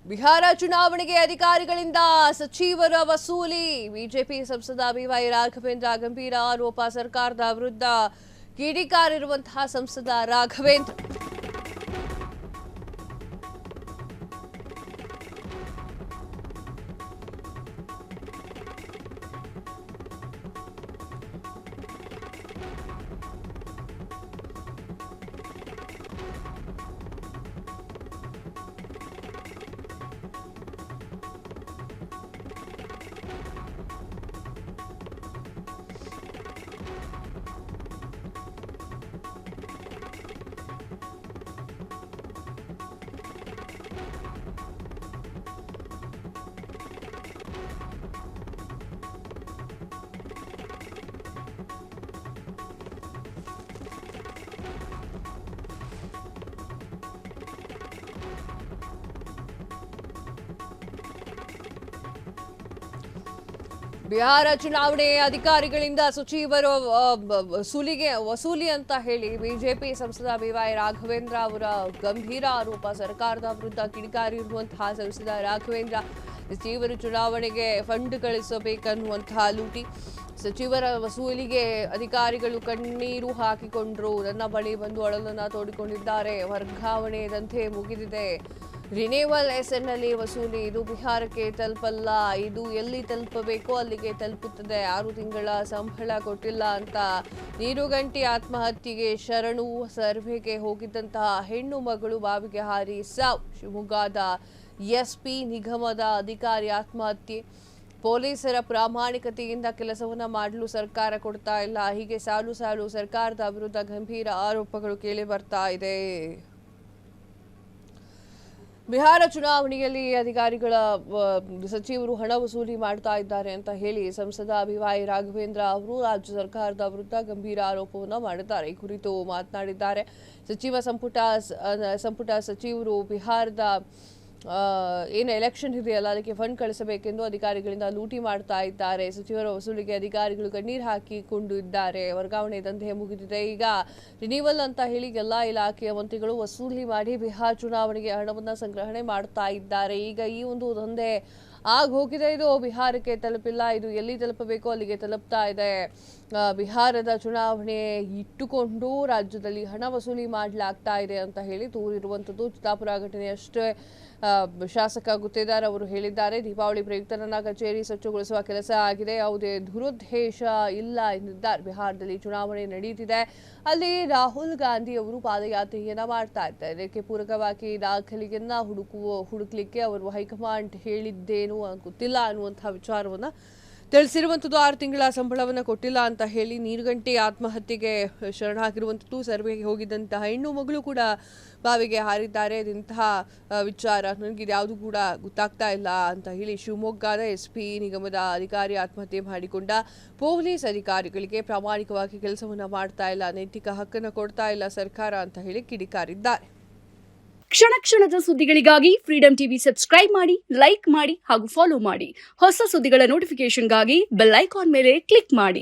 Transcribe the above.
ಬಿಹಾರ ಚುನಾವಣೆಗೆ ಅಧಿಕಾರಿಗಳಿಂದ ಸಚಿವರ ವಸೂಲಿ. ಬಿಜೆಪಿ ಸಂಸದ ಬಿವೈ ರಾಘವೇಂದ್ರ ಗಂಭೀರ ಆರೋಪ. ಸರ್ಕಾರದ ವಿರುದ್ಧ ಕಿಡಿಕಾರಿರುವಂತಹ ಸಂಸದ ರಾಘವೇಂದ್ರ. ಬಿಹಾರ ಚುನಾವಣೆ ಅಧಿಕಾರಿಗಳಿಂದ ಸಚಿವರು ವಸೂಲಿ ಅಂತ ಹೇಳಿ ಬಿಜೆಪಿ ಸಂಸದ ಬಿವೈ ರಾಘವೇಂದ್ರ ಅವರ ಗಂಭೀರ ಆರೋಪ. ಸರ್ಕಾರದ ವಿರುದ್ಧ ಕಿಡಿಕಾರಿರುವಂತಹ ಸಂಸದ ರಾಘವೇಂದ್ರ ಸಚಿವರು ಚುನಾವಣೆಗೆ ಫಂಡ್ ಗಳಿಸಬೇಕನ್ನುವಂತಹ ಲೂಟಿ. ಸಚಿವರ ವಸೂಲಿಗೆ ಅಧಿಕಾರಿಗಳು ಕಣ್ಣೀರು ಹಾಕಿಕೊಂಡ್ರು. ನನ್ನ ಬಳಿ ಬಂದು ಅಳಲನ್ನ ತೋಡಿಕೊಂಡಿದ್ದಾರೆ. ವರ್ಗಾವಣೆ ದಂಧೆ ಮುಗಿದಿದೆ. ರಿನೇವಲ್ ಹೆಸರಿನಲ್ಲಿ ವಸೂಲಿ. ಇದು ಬಿಹಾರಕ್ಕೆ ತಲುಪಲ್ಲ. ಇದು ಎಲ್ಲಿ ತಲುಪಬೇಕೋ ಅಲ್ಲಿಗೆ ತಲುಪುತ್ತದೆ. 6 ತಿಂಗಳ ಸಂಬಳ ಕೊಟ್ಟಿಲ್ಲ ಅಂತ ನೀರುಗಂಟಿ ಆತ್ಮಹತ್ಯೆಗೆ ಶರಣು. ಸರ್ವೆಗೆ ಹೋಗಿದ್ದಂತಹ ಹೆಣ್ಣು ಮಗಳು ಬಾವಿಗೆ ಹಾರಿ ಸಾವು. ಶಿವಮೊಗ್ಗದ ಎಸ್ಪಿ ನಿಗಮದ ಅಧಿಕಾರಿ ಆತ್ಮಹತ್ಯೆ. ಪೊಲೀಸರ ಪ್ರಾಮಾಣಿಕತೆಯಿಂದ ಕೆಲಸವನ್ನ ಮಾಡಲು ಸರ್ಕಾರ ಕೊಡ್ತಾ ಇಲ್ಲ. ಹೀಗೆ ಸಾಲು ಸರ್ಕಾರದ ವಿರುದ್ಧ ಗಂಭೀರ ಆರೋಪಗಳು ಕೇಳಿ ಬರ್ತಾ ಇದೆ. ಬಿಹಾರ ಚುನಾವಣೆಯಲ್ಲಿ ಅಧಿಕಾರಿಗಳ ಸಚಿವರು ಹಣ ವಸೂಲಿ ಮಾಡ್ತಾ ಇದ್ದಾರೆ ಅಂತ ಹೇಳಿ ಸಂಸದ ಬಿವೈ ರಾಘವೇಂದ್ರ ಅವರು ರಾಜ್ಯ ಸರ್ಕಾರದ ವಿರುದ್ಧ ಗಂಭೀರ ಆರೋಪವನ್ನು ಮಾಡಿದ್ದಾರೆ. ಈ ಕುರಿತು ಮಾತನಾಡಿದ್ದಾರೆ. ಸಚಿವ ಸಂಪುಟ ಸಚಿವರು ಬಿಹಾರದ ಏನು ಎಲೆಕ್ಷನ್ ಇದೆಯಲ್ಲ ಅದಕ್ಕೆ ಫಂಡ್ ಕಳಿಸಬೇಕೆಂದು ಅಧಿಕಾರಿಗಳಿಂದ ಲೂಟಿ ಮಾಡ್ತಾ ಇದ್ದಾರೆ. ಸಚಿವರ ವಸೂಲಿಗೆ ಅಧಿಕಾರಿಗಳು ಕಣ್ಣೀರು ಹಾಕಿಕೊಂಡು ಇದ್ದಾರೆ. ವರ್ಗಾವಣೆ ದಂಧೆ ಮುಗಿದಿದೆ. ಈಗ ರಿನಿವಲ್ ಅಂತ ಹೇಳಿ ಎಲ್ಲಾ ಇಲಾಖೆಯ ಮಂತ್ರಿಗಳು ವಸೂಲಿ ಮಾಡಿ ಬಿಹಾರ ಚುನಾವಣೆಗೆ ಹಣವನ್ನು ಸಂಗ್ರಹಣೆ ಮಾಡ್ತಾ ಇದ್ದಾರೆ. ಈಗ ಈ ಒಂದು ದಂಧೆ ಹೋಗಿದೆ. ಇದು ಬಿಹಾರಕ್ಕೆ ತಲುಪಿಲ್ಲ. ಇದು ಎಲ್ಲಿ ತಲುಪಬೇಕೋ ಅಲ್ಲಿಗೆ ತಲುಪ್ತಾ ಇದೆ. ಬಿಹಾರದ ಚುನಾವಣೆ ಇಟ್ಟುಕೊಂಡು ರಾಜ್ಯದಲ್ಲಿ ಹಣ ವಸೂಲಿ ಮಾಡಲಾಗ್ತಾ ಇದೆ ಅಂತ ಹೇಳಿ ದೂರಿರುವಂಥದ್ದು. ಚಿತ್ತಾಪುರ ಘಟನೆಯಷ್ಟೇ ಶಾಸಕ ಗುತ್ತೇದಾರ್ ಅವರು ಹೇಳಿದ್ದಾರೆ. ದೀಪಾವಳಿ ಪ್ರಯುಕ್ತ ನನ್ನ ಕಚೇರಿ ಸ್ವಚ್ಛಗೊಳಿಸುವ ಕೆಲಸ ಆಗಿದೆ. ಯಾವುದೇ ದುರುದ್ದೇಶ ಇಲ್ಲ ಎಂದಿದ್ದಾರೆ. ಬಿಹಾರದಲ್ಲಿ ಚುನಾವಣೆ ನಡೆಯುತ್ತಿದೆ. ಅಲ್ಲಿ ರಾಹುಲ್ ಗಾಂಧಿ ಅವರು ಪಾದಯಾತ್ರೆಯನ್ನ ಮಾಡ್ತಾ ಇದ್ದಾರೆ. ಇದಕ್ಕೆ ಪೂರಕವಾಗಿ ದಾಖಲೆಯನ್ನ ಹುಡುಕ್ಲಿಕ್ಕೆ ಅವರು ಹೈಕಮಾಂಡ್ ಹೇಳಿದ್ದೇನು ಗೊತ್ತಿಲ್ಲ ಅನ್ನುವಂತಹ ವಿಚಾರವನ್ನ ತಿಳಿಸಿರುವಂಥದ್ದು. 6 ತಿಂಗಳ ಸಂಬಳವನ್ನು ಕೊಟ್ಟಿಲ್ಲ ಅಂತ ಹೇಳಿ ನೀರುಗಂಟಿ ಆತ್ಮಹತ್ಯೆಗೆ ಶರಣಾಗಿರುವಂಥದ್ದು. ಸರ್ವೆಗೆ ಹೋಗಿದ್ದಂತಹ ಹೆಣ್ಣು ಮಗಳು ಕೂಡ ಬಾವಿಗೆ ಹಾರಿದ್ದಾರೆ. ಇಂತಹ ವಿಚಾರ ನನಗೆ ಯಾವುದು ಕೂಡ ಗೊತ್ತಾಗ್ತಾ ಇಲ್ಲ ಅಂತ ಹೇಳಿ ಶಿವಮೊಗ್ಗದ ಎಸ್ಪಿ ನಿಗಮದ ಅಧಿಕಾರಿ ಆತ್ಮಹತ್ಯೆ ಮಾಡಿಕೊಂಡ. ಪೊಲೀಸ್ ಅಧಿಕಾರಿಗಳಿಗೆ ಪ್ರಾಮಾಣಿಕವಾಗಿ ಕೆಲಸವನ್ನ ಮಾಡ್ತಾ ಇಲ್ಲ, ನೈತಿಕ ಹಕ್ಕನ್ನು ಕೊಡ್ತಾ ಇಲ್ಲ ಸರ್ಕಾರ ಅಂತ ಹೇಳಿ ಕಿಡಿಕಾರಿದ್ದಾರೆ. ಕ್ಷಣ ಕ್ಷಣದ ಸುದ್ದಿಗಳಿಗಾಗಿ ಫ್ರೀಡಂ ಟಿವಿ ಸಬ್ಸ್ಕ್ರೈಬ್ ಮಾಡಿ, ಲೈಕ್ ಮಾಡಿ ಹಾಗೂ ಫಾಲೋ ಮಾಡಿ. ಹೊಸ ಸುದ್ದಿಗಳ ನೋಟಿಫಿಕೇಶನ್ಗಾಗಿ ಬೆಲ್ ಐಕಾನ್ ಮೇಲೆ ಕ್ಲಿಕ್ ಮಾಡಿ.